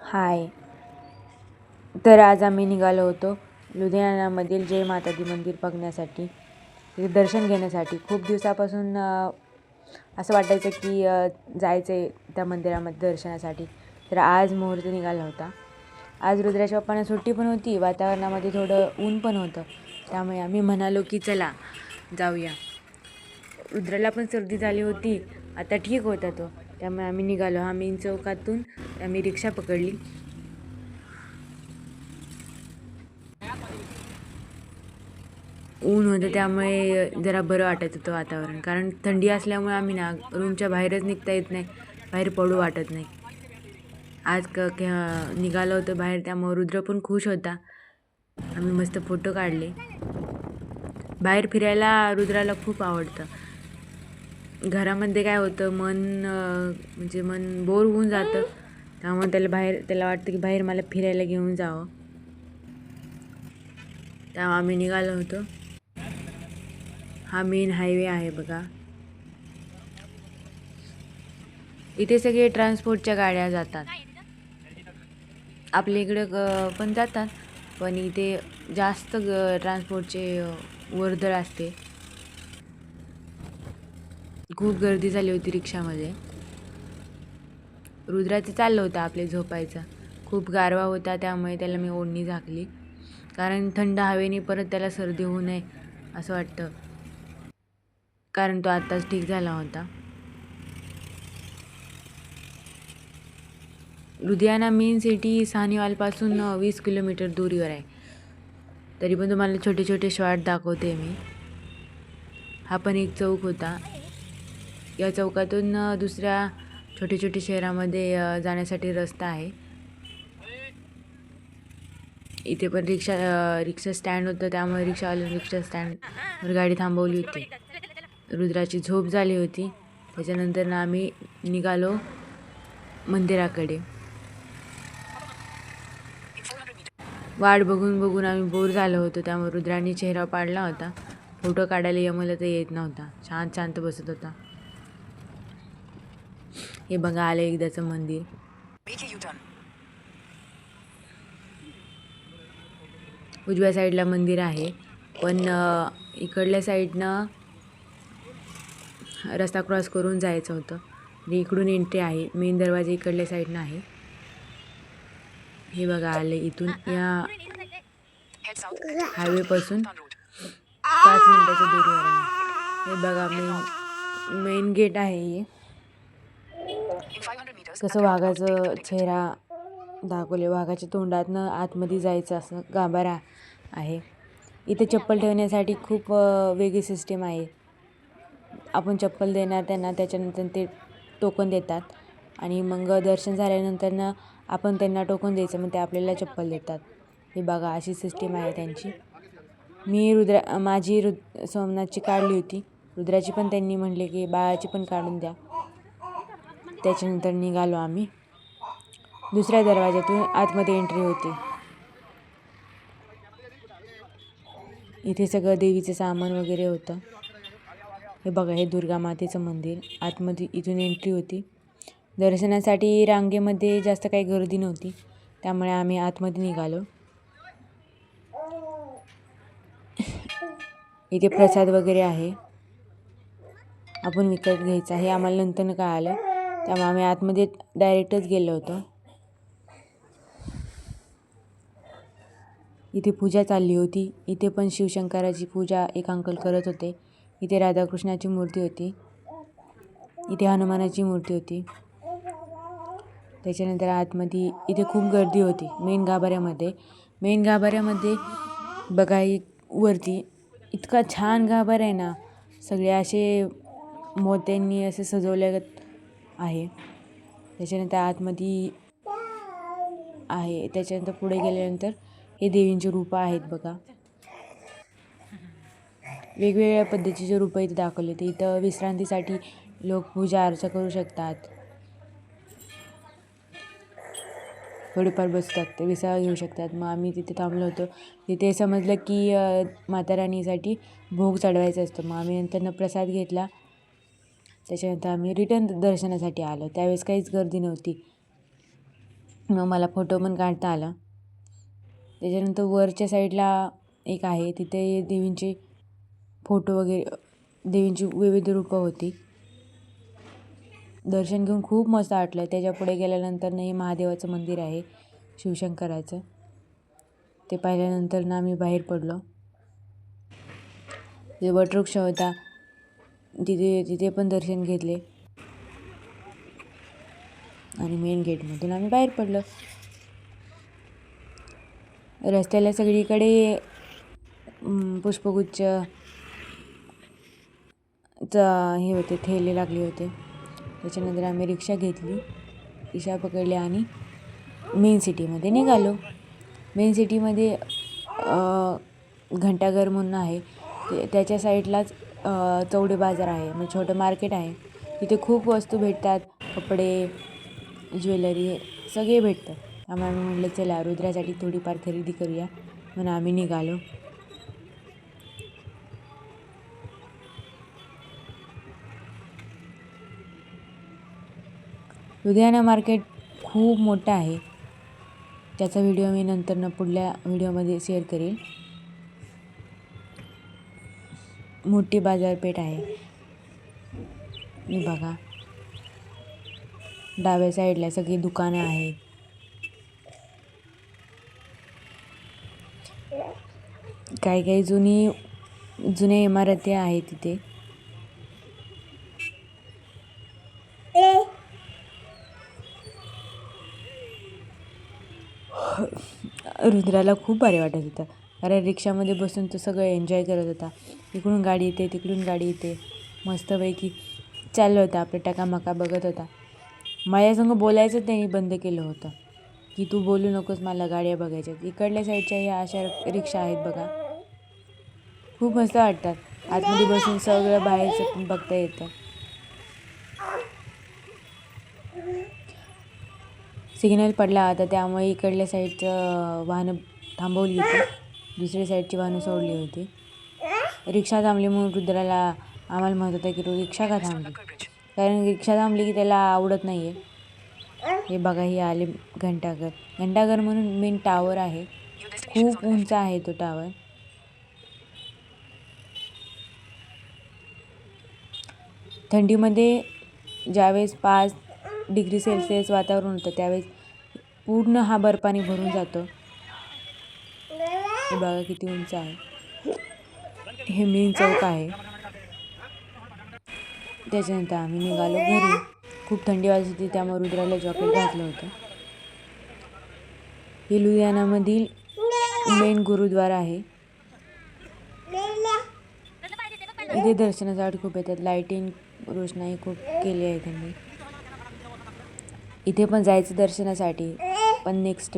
हाय. तर आज आम्ही निघालो होतो लुधियानामधील जय माता दी मंदिर बघण्यासाठी, तिथे दर्शन घेण्यासाठी. खूप दिवसापासून असं वाटायचं की जायचं आहे त्या मंदिरामध्ये दर्शनासाठी. तर आज मुहूर्त निघाला होता. आज रुद्राच्या पप्पांना सुट्टी पण होती, वातावरणामध्ये थोडं ऊन पण होतं, त्यामुळे आम्ही म्हणालो की चला जाऊया. रुद्राला पण सर्दी झाली होती, आता ठीक होता तो, त्यामुळे आम्ही निघालो. आम्ही चौकातून आम्ही रिक्षा पकडली. ऊन होतं त्यामुळे जरा बरं वाटत होतं वातावरण, कारण थंडी असल्यामुळे आम्ही रूमच्या बाहेरच निघता येत नाही, बाहेर पडू वाटत नाही. आज निघालो होतो बाहेर, त्यामुळे रुद्र पण खुश होता. आम्ही मस्त फोटो काढले. बाहेर फिरायला रुद्राला खूप आवडतं. घरामध्ये काय होतं, मन बोर होऊन जातं, त्यामुळे त्याला वाटतं की बाहेर मला फिरायला घेऊन जावं. तेव्हा आम्ही निघालो होतो. हा मेन हायवे आहे बघा. इथे सगळे ट्रान्सपोर्टच्या गाड्या जातात. आपल्या इकडं पण जातात, पण इथे जास्त ट्रान्सपोर्टचे वर्दळ असते. खूप गर्दी झाली होती रिक्षामध्ये. रुद्राचं चाललं होतं आपले झोपायचं. खूप गारवा होता, त्यामुळे त्याला मी ओढणी झाकली, कारण थंड हवेने परत त्याला सर्दी होऊ नये असं वाटतं, कारण तो आत्ताच ठीक झाला होता. लुधियाना मेन सिटी साहिवालपासून 20 किलोमीटर दूरीवर आहे. तरी पण तुम्हाला छोटे छोटे शॉट दाखवते मी. हा पण एक चौक होता. या चौकातून दुसऱ्या छोटे छोटे शहरामध्ये जाण्यासाठी रस्ता आहे. इथे पण रिक्षा स्टँड होतं, त्यामुळे रिक्षा स्टँडवर गाडी थांबवली होती. रुद्राची झोप झाली होती. त्याच्यानंतर आम्ही निघालो मंदिराकडे. वाट बघून बघून आम्ही बोर झालो होतो, त्यामुळे रुद्राने चेहरा पाडला होता. फोटो काढायला यमला तर येत नव्हता, शांत बसत होता. हे बघा, आलं एकदाचं मंदिर. उजव्या साईडला मंदिर आहे, पण इकडल्या साईडनं रस्ता क्रॉस करून जायचं होतं. आणि इकडून एंट्री आहे. मेन दरवाजा इकडल्या साईडनं आहे. हे बघा, आले इथून. या हायवेपासून 5 मिनिटाच्या दूरीवर आहे. हे बघा, मेन गेट आहे. हे कसं वाघाचं चेहरा दाखवले, वाघाच्या तोंडातनं आतमध्ये जायचं असं गाभारा आहे. इथे चप्पल ठेवण्यासाठी खूप वेगळी सिस्टीम आहे. आपण चप्पल देणार त्यांना, त्याच्यानंतर ते टोकन देतात, आणि मग दर्शन झाल्यानंतर आपण त्यांना टोकन द्यायचं, मग ते आपल्याला चप्पल देतात. हे बघा, अशी सिस्टीम आहे त्यांची. मी माझी सोमनाथची काढली होती. रुद्राची पण त्यांनी म्हटले की बाळाची पण काढून द्या. त्याच्यानंतर निघालो आम्ही. दुसऱ्या दरवाज्यातून आतमध्ये एंट्री होती. इथे सगळं देवीचं सामान वगैरे होतं. हे बघा, हे दुर्गा मातेचं मंदिर. आतमध्ये इथून एंट्री होती. दर्शनासाठी रांगेमध्ये जास्त काही गर्दी नव्हती, त्यामुळे आम्ही आतमध्ये निघालो. इथे प्रसाद वगैरे आहे, आपण विकत घ्यायचा. हे आम्हाला नंतर कळालं, त्यामुळे आम्ही आतमध्ये डायरेक्टच गेलो होतो. इथे पूजा चालली होती. इथे पण शिवशंकराची पूजा एक अंकल करत होते. इथे राधाकृष्णाची मूर्ती होती. इथे हनुमानाची मूर्ती होती. त्याच्यानंतर आतमध्ये इथे खूप गर्दी होती मेन गाभाऱ्यामध्ये बघा, वरती इतका छान गाभारा आहे ना, सगळे असे मोत्यांनी असे सजवल्यागत आहे. त्याच्यानंतर आतमध्ये आहे. त्याच्यानंतर पुढे गेल्यानंतर हे देवींचे रूपं आहेत बघा. वेगवेगळ्या पद्धतीचे रूपं इथे दाखवले. ते इथं विश्रांतीसाठी लोक पूजा अर्चा करू शकतात, थोडेफार बसतात, ते विसावा घेऊ शकतात. मग आम्ही तिथे थांबलो होतो. तिथे समजलं की माता राणीसाठी भोग चढवायचा असतो. मग आम्ही नंतर प्रसाद घेतला. त्याच्यानंतर आम्ही रिटर्न दर्शनासाठी आलो. त्यावेळेस काहीच गर्दी नव्हती. मग मला फोटो पण काढता आला. त्याच्यानंतर वरच्या साईडला एक आहे, तिथे देवींचे फोटो वगैरे, देवींची विविध रूपं होती. दर्शन घेऊन खूप मस्त वाटलं. त्याच्या पुढे गेल्यानंतर हे महादेवाचं मंदिर आहे, शिवशंकराचं. ते पाहिल्यानंतर आम्ही बाहेर पडलो. जे वटवृक्ष होता तिथे पण दर्शन घेतले आणि मेन गेटमधून आम्ही बाहेर पडलो. रस्त्याला सगळीकडे पुष्पगुच्छ हे होते, ठेले लागले होते. त्याच्यानंतर आम्ही रिक्षा घेतली, रिक्षा पकडली आणि मेन सिटीमध्ये निघालो. मेन सिटीमध्ये घंटाघर म्हणून आहे, त्याच्या साईडलाच चौडे बाजार आहे, म्हणजे छोटं मार्केट आहे. तिथे खूप वस्तू भेटतात, कपडे, ज्वेलरी सगळे भेटतात. त्यामुळे आम्ही म्हटलं चला रुद्रासाठी थोडीफार खरेदी करूया, म्हणून आम्ही निघालो. लुधियाना मार्केट खूप मोठं आहे. त्याचा व्हिडिओ मी नंतर पुढल्या व्हिडिओमध्ये शेअर करेल. मोठी बाजारपेठ आहे. मी बघा, डाव्या साईडला सगळी दुकानं आहेत. काही जुन्या इमारती आहेत तिथे. रुद्राला खूप भारी वाटत होतं, कारण रिक्षामध्ये बसून तो सगळं एन्जॉय करत होता. इकडून गाडी येते, तिकडून गाडी येते, मस्तपैकी चाललं होतं, आपलं टकामका बघत होता. माझ्यासंग बोलायचं त्यांनी बंद केलं होतं, की तू बोलू नकोस, मला गाड्या बघायच्यात. इकडल्या साईडच्या ह्या अशा रिक्षा आहेत बघा, खूप मस्त वाटतात. आतमध्ये बसून सगळं बाहेरचं पण बघता येतं. सिग्नल पडला होता, त्यामुळे इकडल्या साईडचं वाहनं थांबवली होती, दुसऱ्या साईडची वाहनं सोडली होती. रिक्षा थांबली म्हणून रुद्राला आम्हाला म्हणत होता की रिक्षा का थांबली, कारण रिक्षा थांबली की त्याला आवडत नाही आहे. हे बघा, हे आले घंटाघर. घंटाघर म्हणून मेन टावर आहे, खूप उंच आहे तो टावर. थंडीमध्ये ज्यावेळेस 5 डिग्री सेल्सिअस वातावरण होतं, त्यावेळेस पूर्ण हा बर्फाने भरून जातो. हे बघा किती उंच आहे. हे मेन चौक आहे. त्याच्यानंतर आम्ही निघालो घरी. खूप थंडी वाजत होती, त्यामुळे रुद्राला जॉकेट घातलं होतं. हे लुधियानामधील मेन गुरुद्वारा आहे. इथे दर्शनासाठी खूप येतात. लाईटिंग, रोषणाई खूप केली आहे त्यांनी. इथे पण जायचं दर्शनासाठी, पण नेक्स्ट